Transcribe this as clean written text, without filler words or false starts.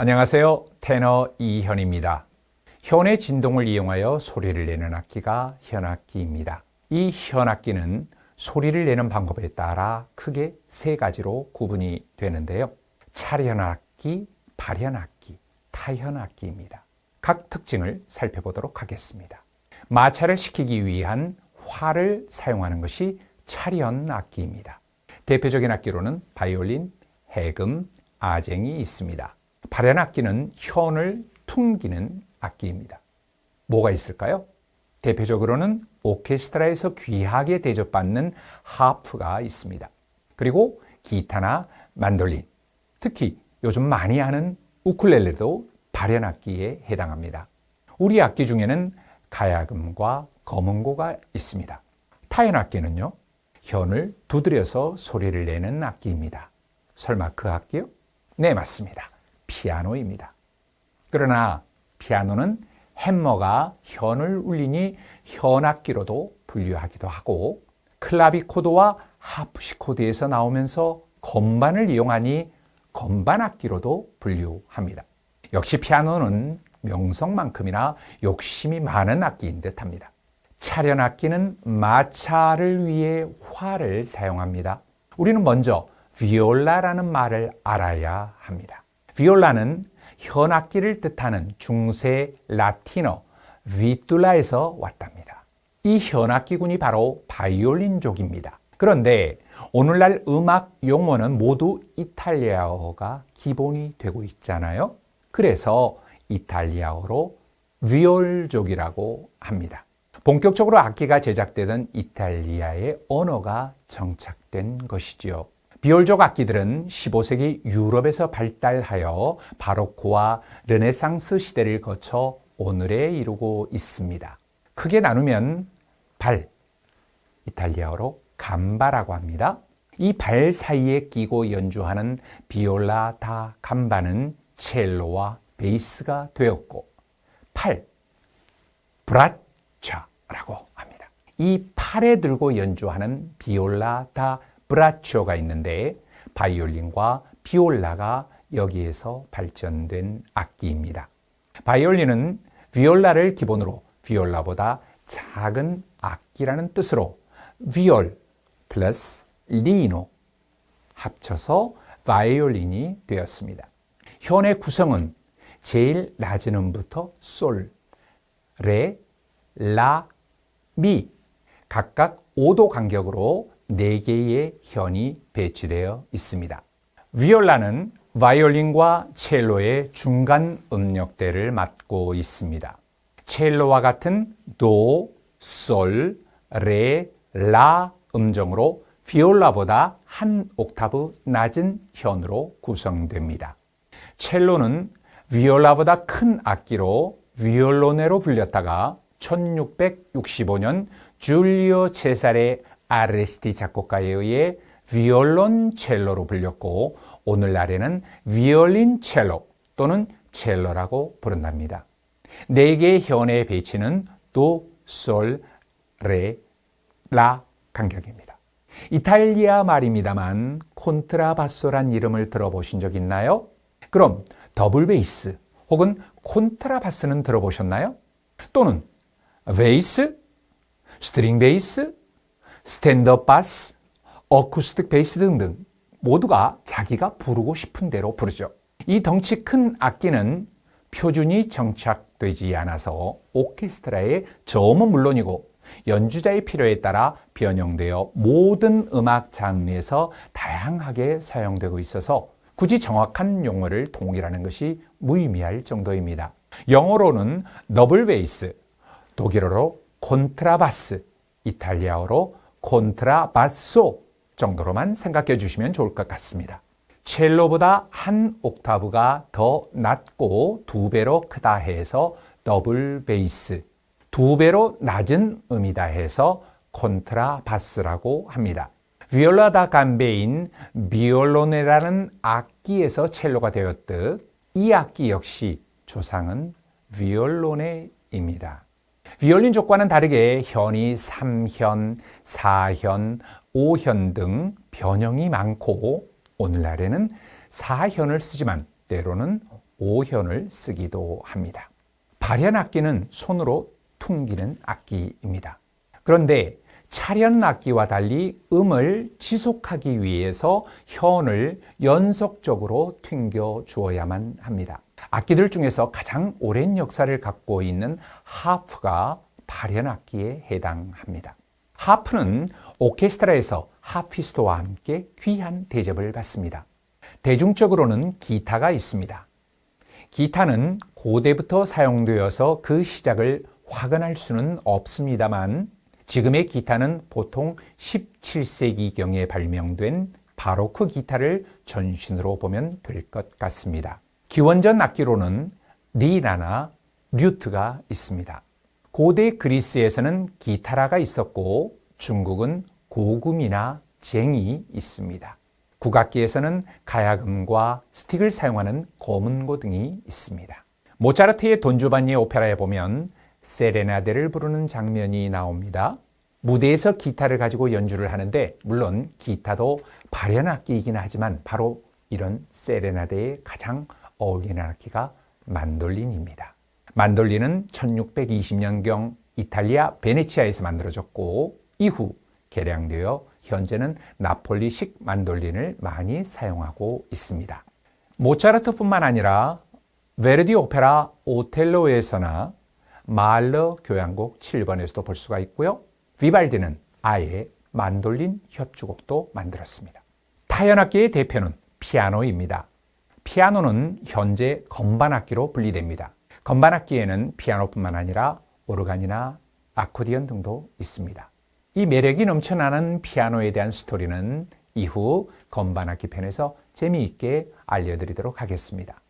안녕하세요. 테너 이현입니다. 현의 진동을 이용하여 소리를 내는 악기가 현악기입니다. 이 현악기는 소리를 내는 방법에 따라 크게 세 가지로 구분이 되는데요. 찰현악기, 발현악기, 타현악기입니다. 각 특징을 살펴보도록 하겠습니다. 마찰을 시키기 위한 활을 사용하는 것이 찰현악기입니다. 대표적인 악기로는 바이올린, 해금, 아쟁이 있습니다. 발현악기는 현을 퉁기는 악기입니다. 뭐가 있을까요? 대표적으로는 오케스트라에서 귀하게 대접받는 하프가 있습니다. 그리고 기타나 만돌린, 특히 요즘 많이 하는 우쿨렐레도 발현악기에 해당합니다. 우리 악기 중에는 가야금과 검은고가 있습니다. 타현악기는요, 현을 두드려서 소리를 내는 악기입니다. 설마 그 악기요? 네, 맞습니다. 피아노입니다. 그러나 피아노는 햄머가 현을 울리니 현악기로도 분류하기도 하고, 클라비코드와 하프시코드에서 나오면서 건반을 이용하니 건반악기로도 분류합니다. 역시 피아노는 명성만큼이나 욕심이 많은 악기인 듯합니다. 찰현악기는 마찰을 위해 활을 사용합니다. 우리는 먼저 비올라라는 말을 알아야 합니다. 비올라는 현악기를 뜻하는 중세 라틴어 비툴라에서 왔답니다. 이 현악기군이 바로 바이올린족입니다. 그런데 오늘날 음악 용어는 모두 이탈리아어가 기본이 되고 있잖아요. 그래서 이탈리아어로 비올족이라고 합니다. 본격적으로 악기가 제작되던 이탈리아의 언어가 정착된 것이지요. 비올족 악기들은 15세기 유럽에서 발달하여 바로크와 르네상스 시대를 거쳐 오늘에 이르고 있습니다. 크게 나누면 발, 이탈리아어로 감바라고 합니다. 이 발 사이에 끼고 연주하는 비올라 다 감바는 첼로와 베이스가 되었고, 팔, 브라차라고 합니다. 이 팔에 들고 연주하는 비올라 다 브라치오가 있는데 바이올린과 비올라가 여기에서 발전된 악기입니다. 바이올린은 비올라를 기본으로 비올라보다 작은 악기라는 뜻으로 비올 플러스 리노 합쳐서 바이올린이 되었습니다. 현의 구성은 제일 낮은 음부터 솔, 레, 라, 미 각각 5도 간격으로 4개의 현이 배치되어 있습니다. 비올라는 바이올린과 첼로의 중간 음역대를 맡고 있습니다. 첼로와 같은 도, 솔, 레, 라 음정으로 비올라보다 한 옥타브 낮은 현으로 구성됩니다. 첼로는 비올라보다 큰 악기로 비올로네로 불렸다가 1665년 줄리오 체사레 아레스티 작곡가에 의해 비올론첼로로 불렸고, 오늘날에는 비올린첼로 또는 첼로라고 부른답니다. 4개의 현의 배치는 도, 솔, 레, 라 간격입니다. 이탈리아 말입니다만 콘트라바소란 이름을 들어보신 적 있나요? 그럼 더블 베이스 혹은 콘트라바스는 들어보셨나요? 또는 베이스, 스트링 베이스, 스탠드업 바스, 어쿠스틱 베이스 등등 모두가 자기가 부르고 싶은 대로 부르죠. 이 덩치 큰 악기는 표준이 정착되지 않아서 오케스트라의 저음은 물론이고 연주자의 필요에 따라 변형되어 모든 음악 장르에서 다양하게 사용되고 있어서 굳이 정확한 용어를 통일하는 것이 무의미할 정도입니다. 영어로는 더블 베이스, 독일어로 콘트라바스, 이탈리아어로 콘트라바소 정도로만 생각해 주시면 좋을 것 같습니다. 첼로보다 한 옥타브가 더 낮고 2배로 크다 해서 더블 베이스, 2배로 낮은 음이다 해서 콘트라바스라고 합니다. 비올라 다 감베인 비올로네라는 악기에서 첼로가 되었듯 이 악기 역시 조상은 비올로네입니다. 비올린족과는 다르게 현이 3현, 4현, 5현 등 변형이 많고 오늘날에는 4현을 쓰지만 때로는 오현을 쓰기도 합니다. 발현악기는 손으로 퉁기는 악기입니다. 그런데 차련악기와 달리 음을 지속하기 위해서 현을 연속적으로 튕겨 주어야만 합니다. 악기들 중에서 가장 오랜 역사를 갖고 있는 하프가 발현악기에 해당합니다. 하프는 오케스트라에서 하피스트와 함께 귀한 대접을 받습니다. 대중적으로는 기타가 있습니다. 기타는 고대부터 사용되어서 그 시작을 확언할 수는 없습니다만 지금의 기타는 보통 17세기경에 발명된 바로크 기타를 전신으로 보면 될 것 같습니다. 기원전 악기로는 리라나 류트가 있습니다. 고대 그리스에서는 기타라가 있었고 중국은 고금이나 쟁이 있습니다. 국악기에서는 가야금과 스틱을 사용하는 검은고 등이 있습니다. 모차르트의 돈주반니 오페라에 보면 세레나데를 부르는 장면이 나옵니다. 무대에서 기타를 가지고 연주를 하는데 물론 기타도 발현악기이긴 하지만 바로 이런 세레나데에 가장 어울리는 악기가 만돌린입니다. 만돌린은 1620년경 이탈리아 베네치아에서 만들어졌고 이후 개량되어 현재는 나폴리식 만돌린을 많이 사용하고 있습니다. 모차르트뿐만 아니라 베르디 오페라 오텔로에서나 말러 교향곡 7번에서도 볼 수가 있고요. 비발디는 아예 만돌린 협주곡도 만들었습니다. 타현악기의 대표는 피아노입니다. 피아노는 현재 건반악기로 분리됩니다. 건반악기에는 피아노뿐만 아니라 오르간이나 아코디언 등도 있습니다. 이 매력이 넘쳐나는 피아노에 대한 스토리는 이후 건반악기 편에서 재미있게 알려드리도록 하겠습니다.